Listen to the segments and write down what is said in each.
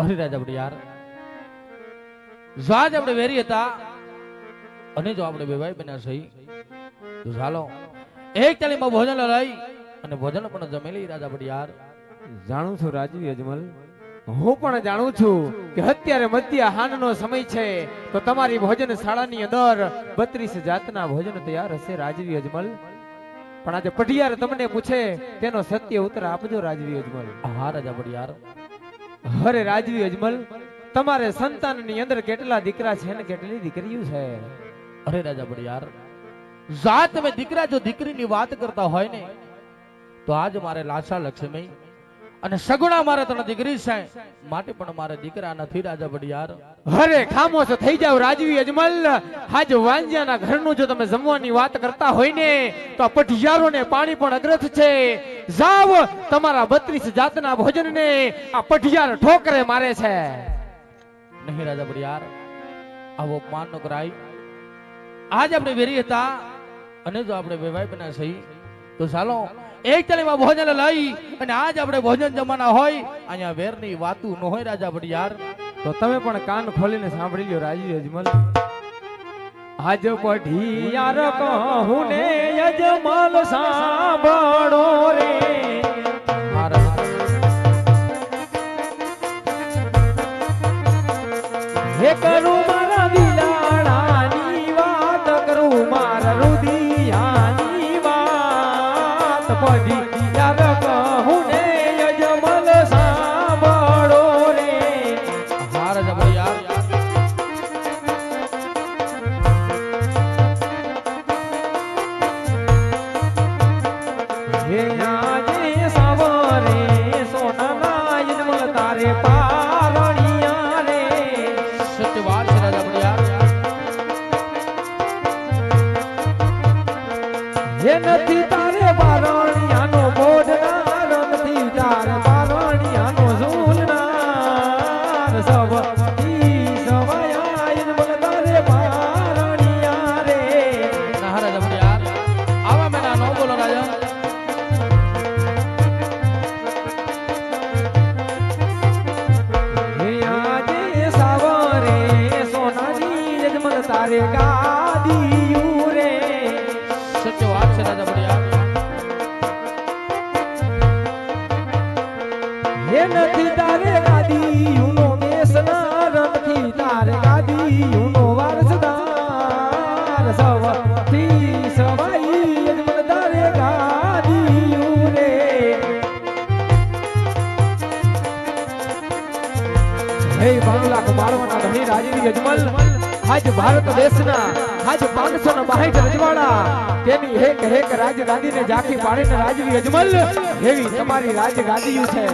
હરિરાજ આપણે યાર જો આજ આપણે વેરી હતા અને જો આપણે બેવાઈ બન્યા સહી તો ચાલો એક તાલીમાં ભોજન લઈ અને ભોજન પણ જમેલી રાજ આપણે યાર જાણું છું રાજવી અજમલ, હું પણ જાણું છું કે અત્યારે મધ્ય હાનનો સમય છે તો તમારી ભોજન શાળાની અંદર 32 જાતના ભોજન તૈયાર હશે રાજવી અજમલ. પણ આજે પઢિયાર તમને પૂછે તેનો સત્ય ઉત્તર આપજો રાજવી અજમલ. હા રાજા આપણે યાર. અરે રાજવી અજમલ, તમારે સંતાનની અંદર કેટલા દીકરા છે ને કેટલી દીકરીઓ છે? અરે રાજા આપણે યાર, જાત તમે દીકરા જો દીકરીની વાત કરતા હોય ને તો આજ મારે લાશા લક્ષ્મી અને સગુણા મારે ત્રણ દીકરી છે માટે પણ મારે દીકરા નથી રાજા બડિયાર. અરે ખામોશ થઈ જાવ રાજવી અજમલ. આજ વાંજિયાના ઘરનું જો તમે જમવાની વાત કરતા હોય ને તો પઢિયારોને પાણી પણ અગ્રથ છે. જાવ તમારા 32 જાતના ભોજનને આ પઢિયાર ઠોકરે મારે છે. નહીં રાજા બડિયાર, આવો અપમાન ન કરાય. આજ આપણે વેરી હતા અને જો આપણે વેવાઈ બન્યા સહી તો ચાલો એક તાલીમાં ભોજન લઈ અને આજ આપણે ભોજન જમાના હોય અહીંયા વેરની વાતું ન હોય રાજા બડિયાર. તો તમે પણ કાન ખોલીને સાંભળી લ્યો રાજવી અજમલ. આજ પઢિયાર કહું ને અજમલ સાંભળો રે. હે કરું મારા દિલાડાની વાત, કરું મારા રુદિયાની વાત. પઢિયાર કહું ને અજમલ સાંભળો રે. હા રાજા બડિયાર. હે આજે સવારે સોનાના અજમલ તારે પારણિયા રે. સત્ય વાત છે રાજા બડિયાર. હે નથી તારે પારણિયાનો બોડનાર, નથી તારે પારણિયાનો ઝૂલનાર. સવતી સવાયા અજમલ તારે પારણિયા રે. ના રાજા બડિયાર, આવા મેના નો બોલો રાજા. હે આજે સવારે સોનાની અજમલ તારે ગાદીયું રે. સત્ય વાત છે રાજા બડિયાર. હે નથી તારે ગાદીયુંનો બેસનાર, નથી તારે ગાદીયુંનો વારસદાર. સવથી સવાઈ અજમલ તારે ગાદીયું રે. હે 12 લાખ મારવાના ધણી રાજવી અજમલ, આજ ભારત દેશના આજ 562 રજવાડા તેની હેક હેક રાજ ગાદીને ઝાંખી પાડીને રાજવી અજમલ એવી તમારી રાજ ગાદીયું છે.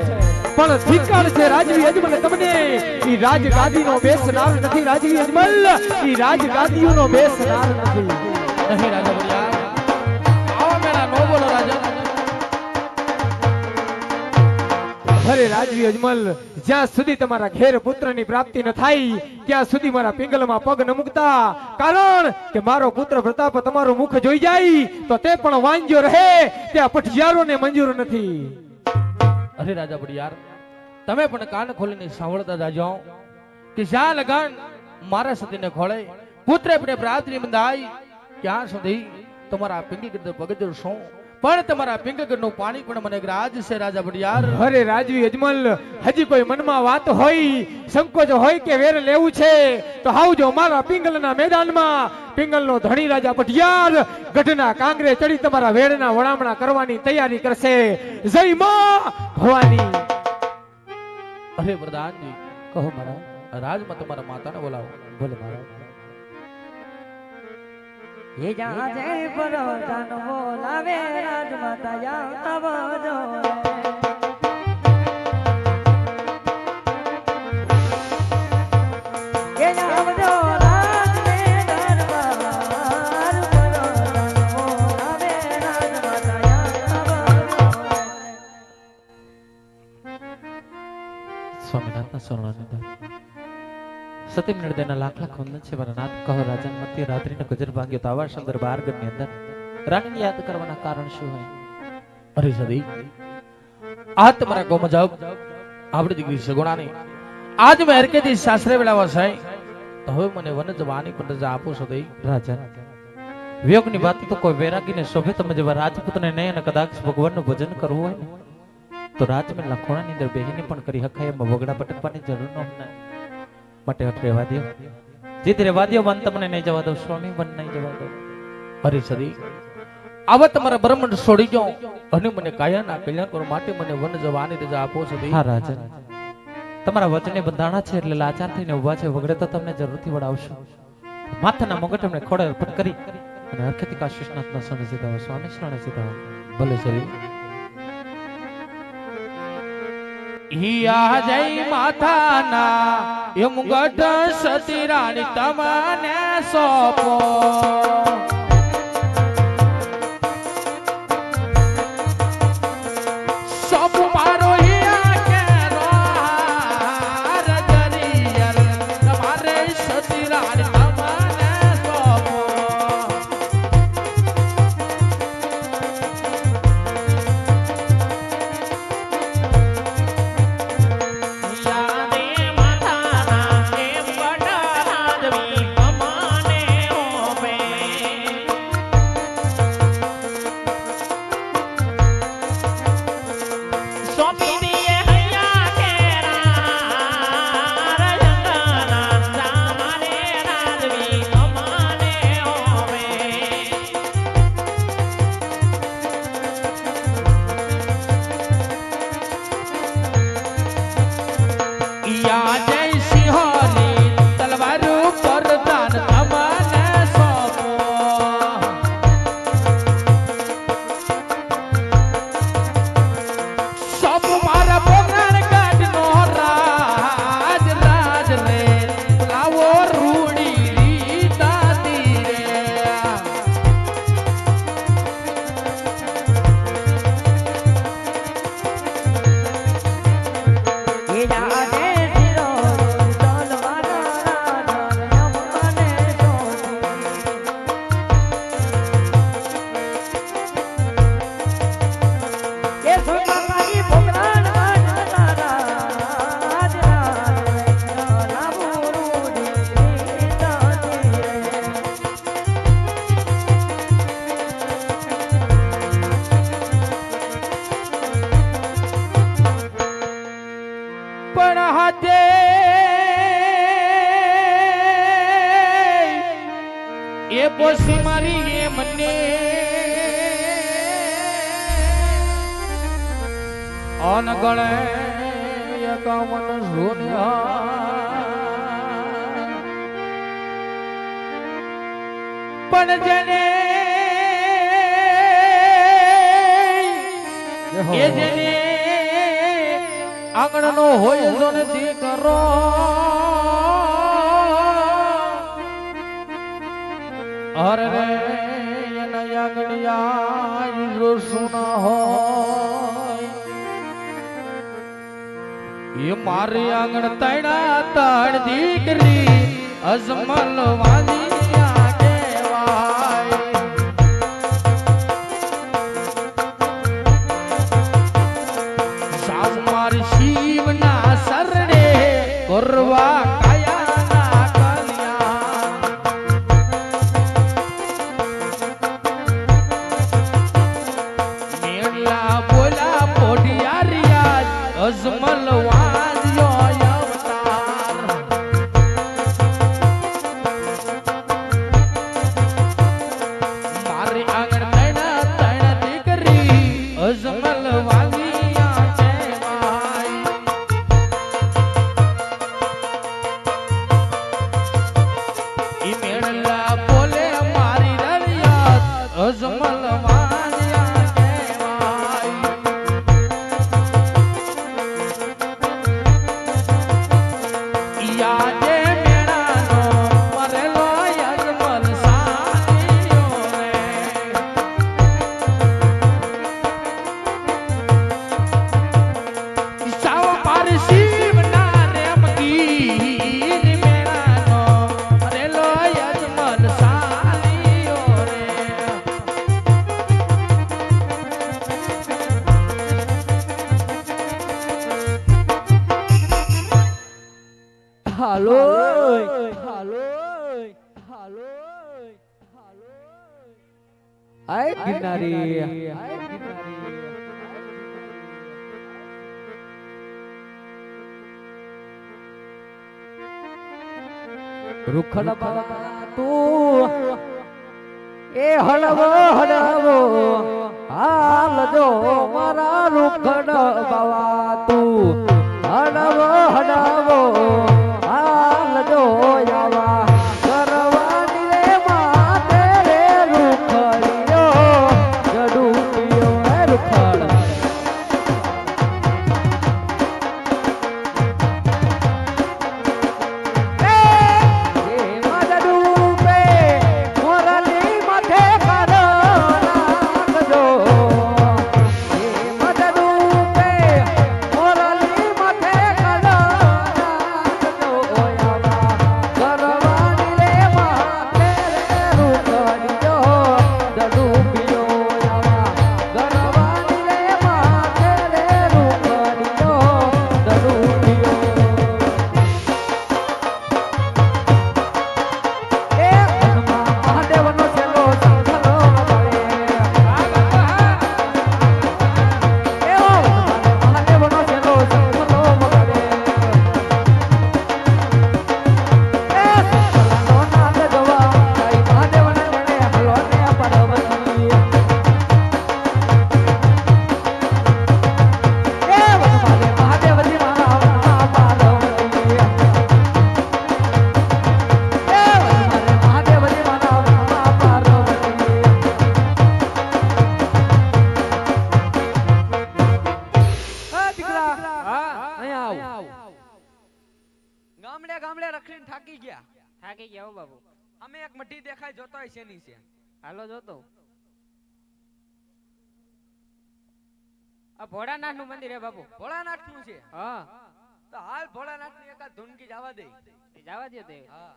પણ ધિક્કાર છે રાજવી અજમલ તમને, ઈ રાજ ગાદીનો બેસનાર નથી રાજવી અજમલ, ઈ રાજ ગાદીઓનો બેસનાર નથી. નહીં રાજા બડિયાર, આવા મેના નો બોલો રાજા. અરે રાજવી અજમલ, જ્યાં સુધી તમારા ઘેર પુત્રની પ્રાપ્તિ ન થાય ત્યાં સુધી મારા પિંગલમાં પગ ન મૂકતા. કારણ કે મારો પુત્ર પ્રતાપ તમારું મુખ જોઈ જાય તો તે પણ વાંજ્યો રહે, ત્યાં પઢિયારોને મંજૂર નથી. અરે રાજા બડિયાર, તમે પણ કાન ખોલીને સાંભળતા જાજો કે જ્યાં લગન મારા સતીને ખોળે પુત્ર આપણે પ્રાર્થની બંધાઈ ક્યાં સુધી તમારા પિંગીગઢ પગજર શું પણ તમારા પિંગીગઢનું પાણી પણ મને રાજ છે રાજા ભડિયાર. અરે રાજવી અજમલ, હજી કોઈ મનમાં વાત હોય, સંકોચ હોય કે વેર લેવું છે તો આવજો મારા પિંગલના મેદાનમાં. પિંગલનો ધણી રાજા ભડિયાર ગઢના કાંગરે ચડી તમારા વેડના વડામણા કરવાની તૈયારી કરશે. જય માં ભવાની. અરે વરદાનજી, કહો મારા રાજમાં તમારા માતાને બોલાવો. બોલે મારા. ये जहाँ जय परोधन बोलावे राजमाता आवજો ये आवજો રાજને દરબાર પરોધન બોલાવે રાજમાતા આવજો. સ્વામિનાથના શરણાનંદ સતીમ નિર્દયના લાખ લાખ વંદન છે મારા નાથ. કહો રાજન મધ્ય રાત્રિનો ગજર ભાંગ્યો તો આવા સુંદર બારગઢની અંદર રાણીને યાદ કરવાના કારણ શું હોય? અરે સદી, આ તમારા ગોમાં જાવ આપણી દીકરી સગુણાની આજ મેં હરકેથી સાસરે વેળાવા છે તો હવે મને વન જવાની પણ રજા આપો સદી. રાજન વિયોગની વાત તો કોઈ વૈરાગીને શોભે. તમે જેવા રાજપૂતને નહીં અને કદાચ ભગવાનનું ભજન કરવું હોય ને તો રાજમહેલના ખૂણાની અંદર બેહીને પણ કરી હકાય. એમાં વગડા પટકવાની જરૂર ન હોય માટે હટ રહેવા દો. જીત રહેવા દો. મન તમને નહીં જવા દો સ્વામી, મન નહીં જવા દો. અરે સદી, આવા તમારા બ્રહ્માંડ છોડી જાઓ અને મને કાયાના કલ્યાણ કરવા માટે મને વન જવાની રજા આપો સદી. હા રાજન, તમારા વચને બંધાણા છે એટલે લાચાર થઈને ઉભા છે. વગડે તો તમને જરૂરથી વડાવશો. માથાના મુગટ અમને ખોડે અર્પણ કરી અને હરખેથી કાશીનાથના શરણે સીધા સ્વામી શરણે સીધા. ભલે સદી. હિયા જય માથાના એ મુગટ સતી રાણી તમને સોંપો. સોંપ મારો હિયા કેરો હાર જરિયલ તમારે સતી રાણી તમને સોંપો. એ પોસી મારી એ મને અનગણે એકાવન સોન્યા પણ જેને એ જેને આંગણનો હોય જોને દીકરો અરે રે એના આંગણિયા રોસુના હોય એ મારી આંગણ તૈણા તણ દીકરી અજમલ વાદિયા કહેવાય સાસ મારી શિવના શરણે કરવા કાયાના અજમલ વાણિયા કહેવાય. યા જે મેળાનો મરેલો અજમલ સાનિયો રે. સાવ પારસીવના રેમગીર મેળાનો મરેલો અજમલ સાનિયો રે. હાલો હાલો હાલો હાલો આય ગિરનારી રૂખડ બાબા તું એ હળવો હળવો હાલ જો મારા રૂખડ બાબા તું હળવો હળવો હાલ જો આવા કરવાની રે માતે રે રૂખડિયો જડુપિયો હે રૂખડ ગામડે ગામડે રખડીને થાકી ગયા. થાકી ગયા હો બાબુ. અમે એક મઠી દેખાય જોતો હોય શેની છે. હાલો જોતો. આ ભોળાનાથ નું મંદિર હે બાબુ. ભોળાનાથ નું છે. હા તો હાલ ભોળાનાથ ની એકાદ ધૂનકી જવા દે. જવા દે તે. હા